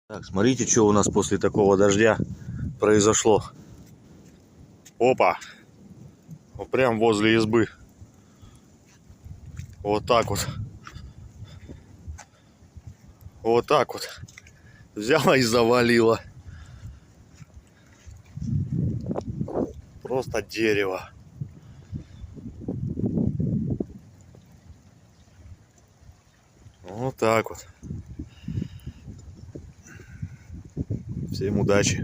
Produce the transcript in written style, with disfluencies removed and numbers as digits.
Так, смотрите, что у нас после такого дождя произошло. Опа! Вот прям возле избы. Вот так вот. Вот так вот. Взяла и завалила. Просто дерево. Вот так вот. Всем удачи.